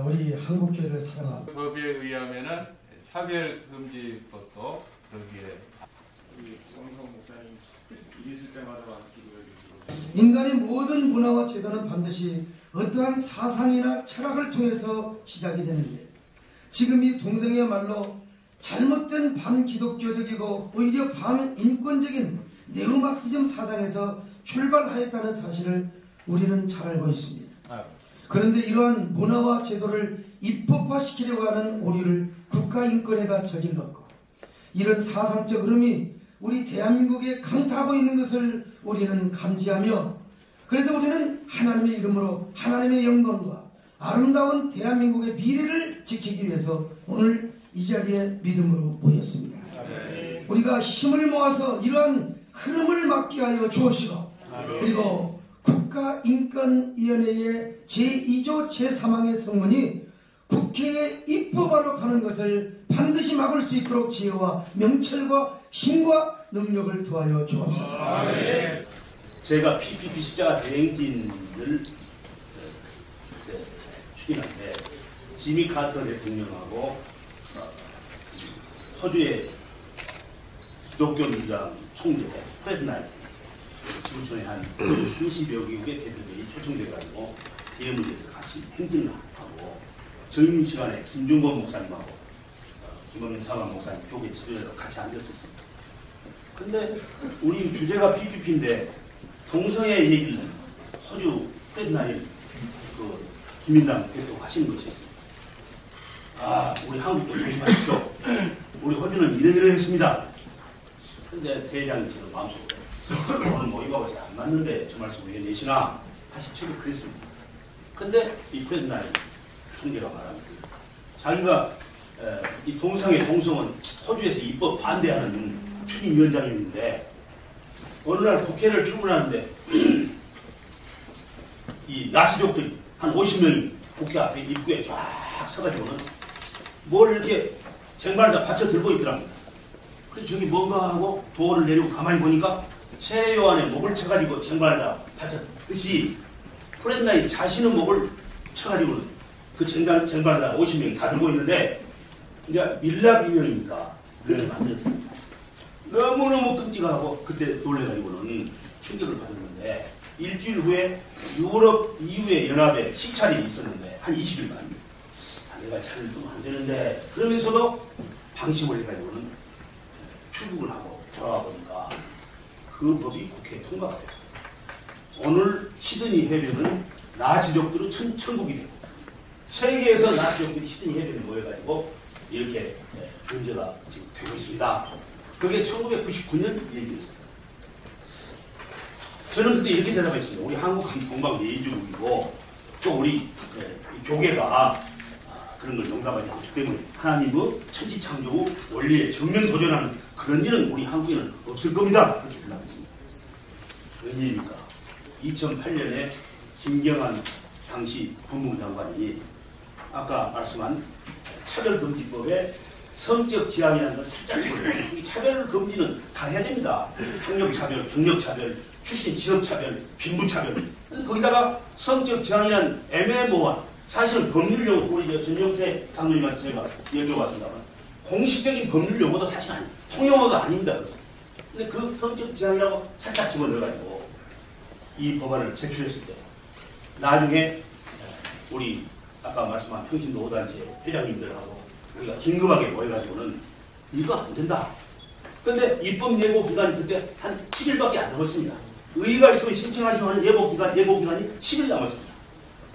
우리 한국교회를 사랑하고 법에 의하면은 차별금지법도 여기에 성성 목사님 있을 때마다 와서 기도해 주시고 인간의 모든 문화와 제도는 반드시 어떠한 사상이나 철학을 통해서 시작이 되는데 지금 이 동성이야말로 잘못된 반기독교적이고 오히려 반인권적인 네오막시즘 사상에서 출발하였다는 사실을 우리는 잘 알고 있습니다. 그런데 이러한 문화와 제도를 입법화시키려고 하는 오류를 국가인권회가 저질렀고 이런 사상적 흐름이 우리 대한민국에 강타하고 있는 것을 우리는 감지하며 그래서 우리는 하나님의 이름으로 하나님의 영광과 아름다운 대한민국의 미래를 지키기 위해서 오늘 이 자리에 믿음으로 모였습니다. 우리가 힘을 모아서 이러한 흐름을 막게 하여 주옵시고 그리고 국가인권위원회의 제2조 제3항의 성문이 국회에 입법하러 가는 것을 반드시 막을 수 있도록 지혜와 명철과 힘과 능력을 더하여 주옵소서. 제가 PPP 십자가 대행진을 추진한데 지미 카터 대통령하고 호주의 기독교 민주당 총재 프레드 나이트 지구촌에 한 30여 개국의 대표들이 초청돼가지고 이 문제에서 같이 행진을 하고 점심 시간에 김중건 목사님하고 김원민 사관 목사님 교계 지도자로 같이 앉았었습니다. 근데 우리 주제가 PPP인데 동성애 얘기를 호주 프레드 나이트 그 김민당 대표가 하시는 것이 있습니다. 우리 한국도 조심하십시오. 우리 호주는 이러이러했습니다. 근데 대장이 저는 마음속으로 오늘 모임하고 안 맞는데 저 말씀 왜 내시나 다시 책을 그랬습니다. 근데 이 프레드 나이트 총재가 말합니다. 자기가 이 동성은 호주에서 입법 반대하는 추진위원장이었는데 어느 날 국회를 출근하는데 이 나치족들이 한 50명이 국회 앞에 입구에 쫙 서가지고는 뭘 이렇게 쟁반에다 받쳐 들고 있더랍니다. 그래서 저기 뭔가 하고 도어를 내리고 가만히 보니까 새 요한의 목을 쳐가지고 쟁반에다 받쳤듯이 프레드 나이트 자신의 목을 쳐가지고 그 쟁반에다 50명이 다 들고 있는데 이제 밀랍 인형이니까 그렇게 만들었습니다. 너무너무 끔찍하고 그때 놀래가지고는 충격을 받았는데 일주일 후에 유럽 EU의 연합에 시찰이 있었는데 한 20일간 내가 차를 두면 안 되는데 그러면서도 방심을 해가지고는 출국을 하고 돌아와 보니까 그 법이 국회에 통과가 됐고 오늘 시드니 해변은 나치족들은 천국이 되고 세계에서 나치족들이 시드니 해변에 모여가지고 이렇게 문제가 지금 되고 있습니다. 그게 1999년 얘기였어요. 저는 그때 이렇게 대답했습니다. 우리 한국 동방 예의주국이고 또 우리 교계가 그런 걸 용납하지 않기 때문에 하나님의 천지창조 원리에 정면 도전하는 그런 일은 우리 한국에는 없을 겁니다. 그렇게 대답했습니다. 웬일입니까? 2008년에 김경환 당시 법무부 장관이 아까 말씀한 차별금지법에 성적 지향이라는 걸 살짝 집어넣어요. 이 차별 금지는 다 해야 됩니다. 학력차별, 경력차별, 출신 지역차별, 빈부차별. 거기다가 성적 지향이라는 애매모호한 사실은 법률 용어, 우리 전용태 장로님한테 제가 여쭤봤습니다만 공식적인 법률 용어도 사실 아닙니다. 통용어가 아닙니다. 그것은. 근데 그 성적 지향이라고 살짝 집어넣어가지고 이 법안을 제출했을 때 나중에 우리 아까 말씀한 평신도 5단체 회장님들하고 우리가 긴급하게 모여가지고는 이거 안 된다. 근데 입법 예고 기간이 그때 한 10일밖에 안 남았습니다. 의의가 있으면 신청하시고 하는 예고 기간이 10일 남았습니다.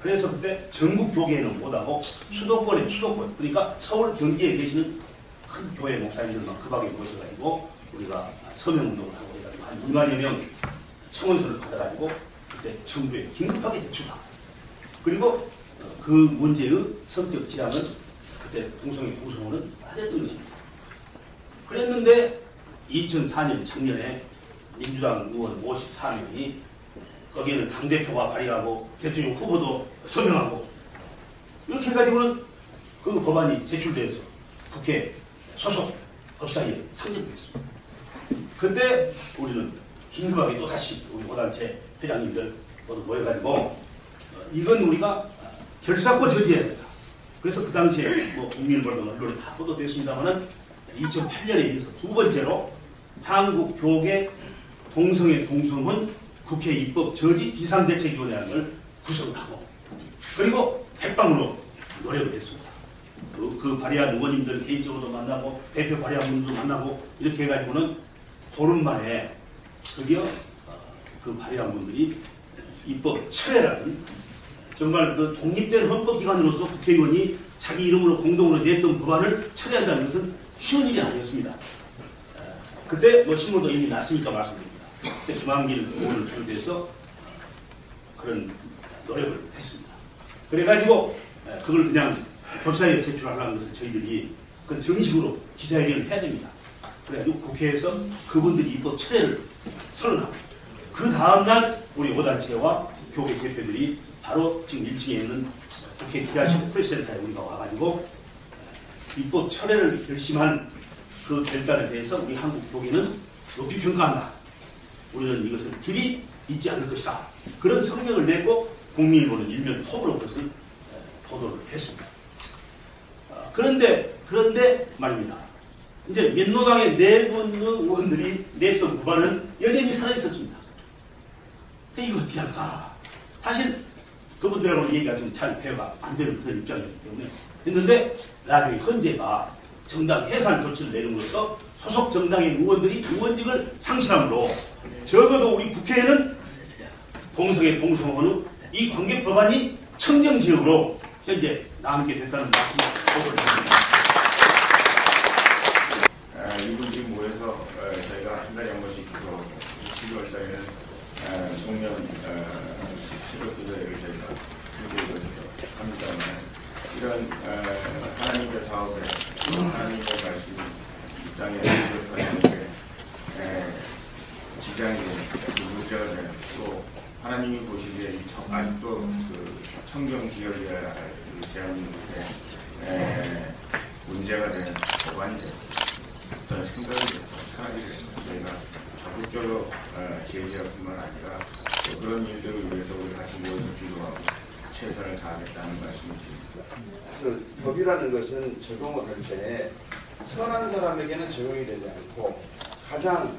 그래서 그때 전국 교계에는 못하고 수도권, 그러니까 서울, 경기에 계시는 큰 교회 목사님들만 급하게 모셔가지고 우리가 서명운동을 하고 해가지고 한 2만여 명 청원서를 받아가지고 그때 정부에 긴급하게 제출하고 그리고 그 문제의 성적 지향은 그때 동성애 구성원은 빠졌던 것입니다. 그랬는데 2004년 작년에 민주당 의원 54명이 거기에는 당대표가 발의하고 대통령 후보도 서명하고 이렇게 해가지고는 그 법안이 제출돼서 국회 소속 법사위에 상정됐습니다. 그때 우리는 긴급하게 또 다시 우리 5단체 회장님들 모두 모여가지고 이건 우리가 결사코 저지해야 된다. 그래서 그 당시에 뭐 국민일보나 언론에 다 보도됐습니다만은 2008년에 이어서 두 번째로 한국교계 동성애 동성혼 국회 입법 저지 비상대책위원회를 구성을 하고 그리고 백방으로 노력을 했습니다. 그 발의한 의원님들 개인적으로도 만나고 대표 발의한 분들도 만나고 이렇게 해가지고는 보름 만에 드디어 그 발의한 분들이 입법 철회라는 정말 그 독립된 헌법기관으로서 국회의원이 자기 이름으로 공동으로 냈던 법안을 철회한다는 것은 쉬운 일이 아니었습니다. 그때 뭐 신문도 이미 났으니까 말씀드립니다. 그때 김한길 의원을 비롯해서 그런 노력을 했습니다. 그래가지고 그걸 그냥 법사위에 제출하라는 것을 저희들이 그 정식으로 기자회견을 해야 됩니다. 그래가지고 국회에서 그분들이 입법 철회를 선언하고 그 다음날 우리 5단체와 교계 대표들이 바로 지금 1층에 있는 국회 기자실 프레스센터에 우리가 와가지고 입법 철회를 결심한 그 결단에 대해서 우리 한국 교계는 높이 평가한다. 우리는 이것을 길이 잊지 않을 것이다. 그런 성명을 내고 국민일보는 일면 톱으로 그것을 보도를 했습니다. 그런데 말입니다. 이제 민노당의 내분 의원들이 냈던 법안은 여전히 살아있었습니다. 이거 어떻게 할까? 사실 그분들하고 얘기가 좀 잘 대화가 안 되는 그런 입장이었기 때문에 했는데 나중에 헌재가 정당 해산 조치를 내는으로써 소속 정당의 의원들이 의원직을 상실함으로 적어도 우리 국회에는 동성애 동성혼의 이 관계 법안이 청정지역으로 현재 남게 됐다는 말씀을 드립니다. 이분들이 모여서 저희가 한 달에 한 번씩 12월 달에는 송년 실업교대를 저희가 합니다만 이런 하나님의 사업에 하나님의 말씀 이 땅에 기록하는데 지장이 문제가 되는 또 하나님이 보시기에 아직도 그 청정 지역이라 대한민국에 문제가 되는 법안이 되고 어떤 생각이 차라리 저희가 적극적으로 제기할 뿐만 아니라 또 그런 일들을 위해서 우리 같이 모여서 기도하고 최선을 다하겠다는 말씀을 드립니다. 법이라는 것은 적용을 할 때 선한 사람에게는 적용이 되지 않고 가장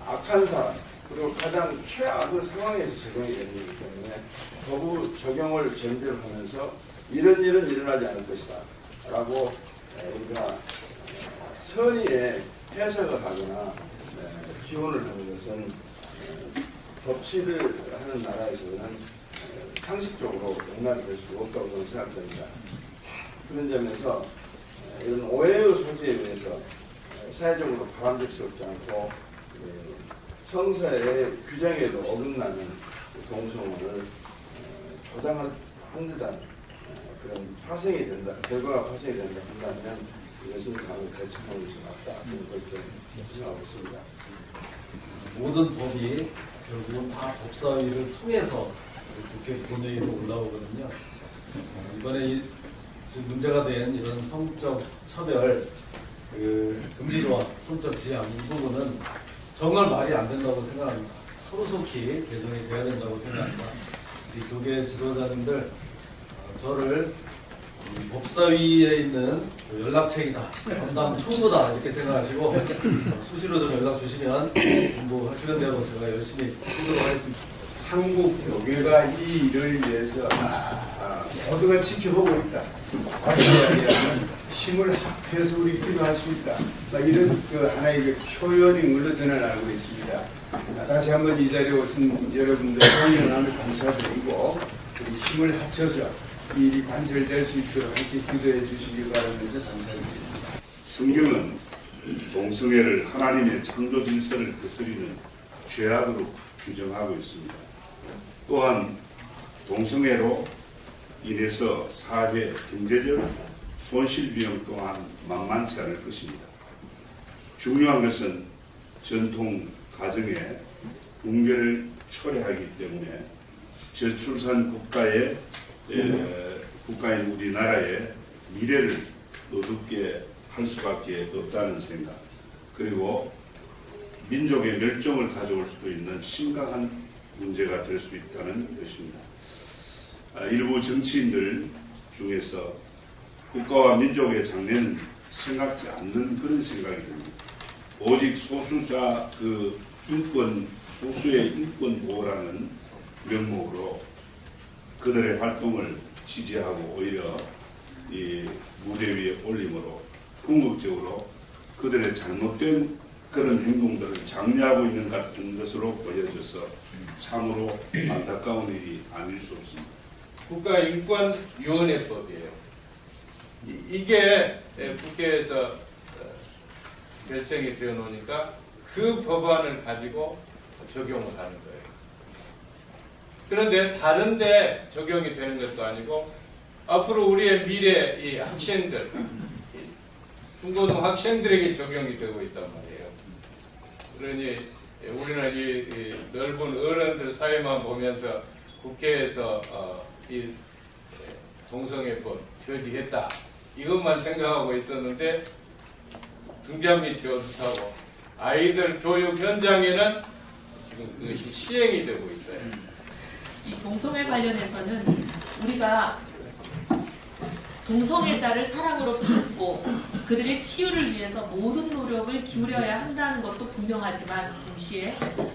악한 사람 그리고 가장 최악의 상황에서 적용이 되는 거기 때문에 법 적용을 전제로 하면서 이런 일은 일어나지 않을 것이다 라고 우리가 선의에 해석을 하거나 기원을 하는 것은 법치를 하는 나라에서는 상식적으로 용납이 될 수 없다고 저는 생각됩니다. 그런 점에서 이런 오해의 소지에 의해서 사회적으로 바람직스럽지 않고 성서의 규정에도 어긋나는 동성혼을 조장한 듯한 그런 파생이 된다, 결과가 파생이 된다 한다면 이것은 다음에 대책하는 것이 맞다. 저는 그렇게 생각하고 있습니다. 모든 법이 결국은 다 법사위를 통해서 국회 본회의로 올라오거든요. 이번에 지금 문제가 된 이런 성적 차별, 금지 조항, 성적 지향 이 부분은 정말 말이 안 된다고 생각합니다. 하루속히 개정이 돼야 된다고 생각합니다. 이 교계 지도자님들 저를 법사위에 있는 연락책이다, 담당 총무다 이렇게 생각하시고 수시로 좀 연락 주시면 공부하시는 대로 제가 열심히 하도록 하겠습니다. 한국 교계가 이 일을 위해서 모두가 지켜보고 있다. 다시 이야기하면 힘을 합해서 우리 기도할 수 있다. 이런 하나의 표현이 물러 저는 알고 있습니다. 다시 한번 이 자리에 오신 여러분들 호의를 감사드리고 우리 힘을 합쳐서 이 일이 관철될 수 있도록 함께 기도해 주시기 바라면서 감사드립니다. 성경은 동성애를 하나님의 창조 질서를 거스리는 죄악으로 규정하고 있습니다. 또한 동성애로 인해서 사회, 경제적 손실 비용 또한 만만치 않을 것입니다. 중요한 것은 전통 가정의 붕괴를 초래하기 때문에 저출산 국가인 우리나라의 미래를 어둡게 할 수밖에 없다는 생각, 그리고 민족의 멸종을 가져올 수도 있는 심각한 문제가 될 수 있다는 것입니다. 일부 정치인들 중에서 국가와 민족의 장래는 생각지 않는 그런 생각이 듭니다. 오직 소수자 소수의 인권 보호라는 명목으로 그들의 활동을 지지하고 오히려 이 무대 위에 올림으로 궁극적으로 그들의 잘못된 그런 행동들을 장려하고 있는 같은 것으로 보여져서 참으로 안타까운 일이 아닐 수 없습니다. 국가인권위원회법이에요. 이게 국회에서 결정이 되어 놓으니까 그 법안을 가지고 적용을 하는 거예요. 그런데 다른데 적용이 되는 것도 아니고 앞으로 우리의 미래 이 학생들, 중고등 학생들에게 적용이 되고 있단 말이에요. 그러니 우리는 이 넓은 어른들 사회만 보면서 국회에서 이 동성애법 저지했다 이것만 생각하고 있었는데 등잔 밑이 어둡다고 아이들 교육 현장에는 지금 그것이 시행이 되고 있어요. 이 동성애 관련해서는 우리가 동성애자를 사랑으로 품고 그들의 치유를 위해서 모든 노력을 기울여야 한다는 것도 분명하지만 동시에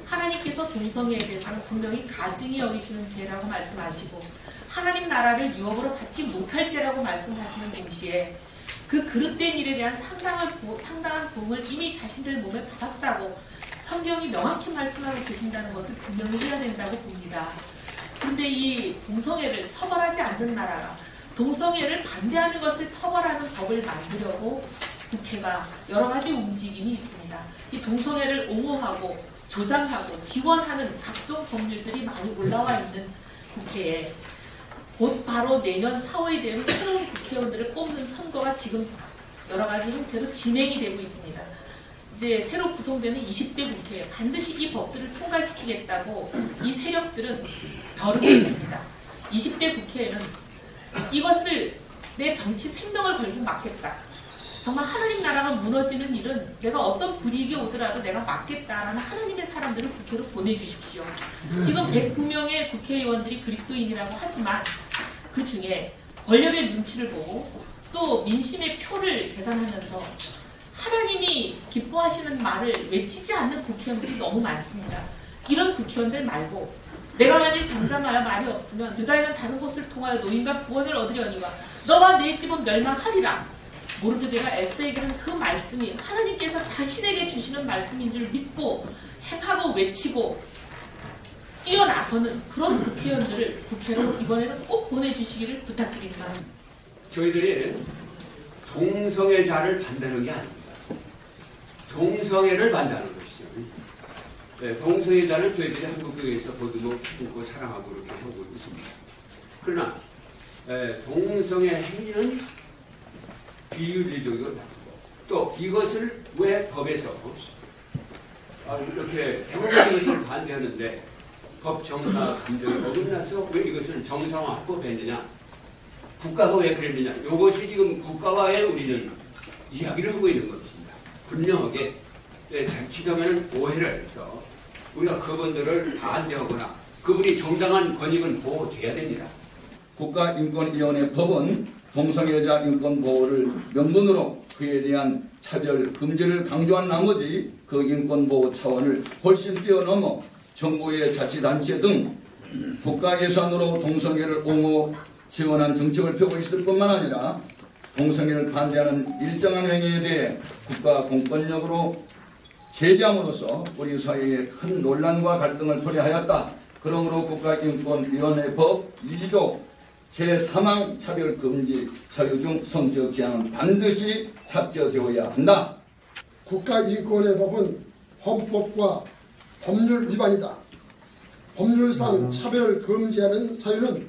하나님께서 동성애에 대해서는 분명히 가증히 여기시는 죄라고 말씀하시고 하나님 나라를 유업으로 받지 못할 죄라고 말씀하시는 동시에 그 그릇된 일에 대한 상당한 보응을 이미 자신들 몸에 받았다고 성경이 명확히 말씀하고 계신다는 것을 분명히 해야 된다고 봅니다. 그런데 이 동성애를 처벌하지 않는 나라가 동성애를 반대하는 것을 처벌하는 법을 만들려고 국회가 여러 가지 움직임이 있습니다. 이 동성애를 옹호하고 조장하고 지원하는 각종 법률들이 많이 올라와 있는 국회에 곧 바로 내년 4월이 되면 새로운 국회의원들을 뽑는 선거가 지금 여러 가지 형태로 진행이 되고 있습니다. 이제 새로 구성되는 20대 국회에 반드시 이 법들을 통과시키겠다고 이 세력들은 벼르고 있습니다. 20대 국회에는 이것을 내 정치 생명을 걸고 막겠다. 정말 하나님 나라가 무너지는 일은 내가 어떤 불이익이 오더라도 내가 막겠다라는 하나님의 사람들을 국회로 보내주십시오. 지금 109명의 국회의원들이 그리스도인이라고 하지만 그 중에 권력의 눈치를 보고 또 민심의 표를 계산하면서 하나님이 기뻐하시는 말을 외치지 않는 국회의원들이 너무 많습니다. 이런 국회의원들 말고 내가 만일 잠잠하여 말이 없으면 유다인은 다른 곳을 통하여 노인과 구원을 얻으려니와 너와 내 집은 멸망하리라. 모르드게가 에스더에게 한 그 말씀이 하나님께서 자신에게 주시는 말씀인 줄 믿고 행하고 외치고 뛰어나서는 그런 국회의원들을 국회로 이번에는 꼭 보내주시기를 부탁드립니다. 저희들이 동성애자를 반대하는 게 아닙니다. 동성애를 반대하는 것이죠. 네, 동성애자는 저희들이 한국교회에서 보듬어 품고 사랑하고 그렇게 하고 있습니다. 그러나 동성애 행위는 비윤리적이고 나쁘고 또 이것을 왜 법에서 이렇게 대부분의 것을 반대하는데 법 정사 감정이 어긋나서 왜 이것을 정상화법했느냐? 국가가 왜 그랬느냐? 이것이 지금 국가와의 우리는 이야기를 하고 있는 것입니다. 분명하게 자칫하면 오해를 해서 우리가 그분들을 반대하거나 그분이 정당한 권익은 보호돼야 됩니다. 국가인권위원회 법은 동성애자 인권 보호를 명분으로 그에 대한 차별 금지를 강조한 나머지 그 인권 보호 차원을 훨씬 뛰어넘어 정부의 자치단체 등 국가 예산으로 동성애를 옹호 지원한 정책을 펴고 있을 뿐만 아니라 동성애를 반대하는 일정한 행위에 대해 국가 공권력으로 제재함으로써 우리 사회에 큰 논란과 갈등을 초래하였다. 그러므로 국가인권위원회법 2조 제3항 차별금지 사유 중 성적 제한은 반드시 삭제되어야 한다. 국가인권위원회법은 헌법과 법률 위반이다. 법률상 차별을 금지하는 사유는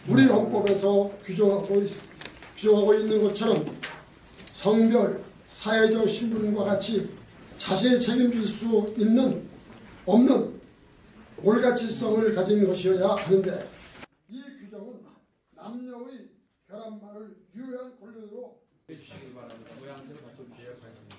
우리 헌법에서 규정하고 있는 것처럼 성별, 사회적 신분과 같이 자신이 책임질 수 없는 올가치성을 가진 것이어야 하는데 이 규정은 남녀의 결합만을 유효한 권리로 해주시기 바랍니다. 모양대로 갖춰주셔야 하겠습니다.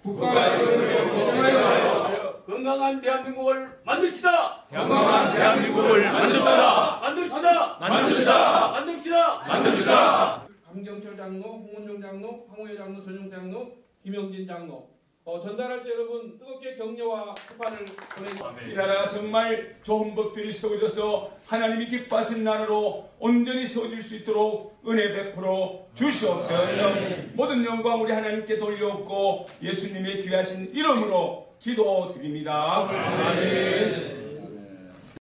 국가의 이름을 보호하여 건강한 대한민국을 만듭시다. 건강한 대한민국을 만듭시다. 만듭시다. 만듭시다. 만듭시다. 만듭시다. 강경철 장로, 홍은종 장로, 황우여 장로, 전용 장로, 김영진 장로. 전달할 때 여러분 뜨겁게 격려와 축하를 보내주십니다. 이 나라가 정말 좋은 법들이 세워져서 하나님이 기뻐하신 나라로 온전히 세워질 수 있도록 은혜 베풀어 주시옵소서. 모든 영광 우리 하나님께 돌려옵고 예수님의 귀하신 이름으로 기도드립니다. 아멘.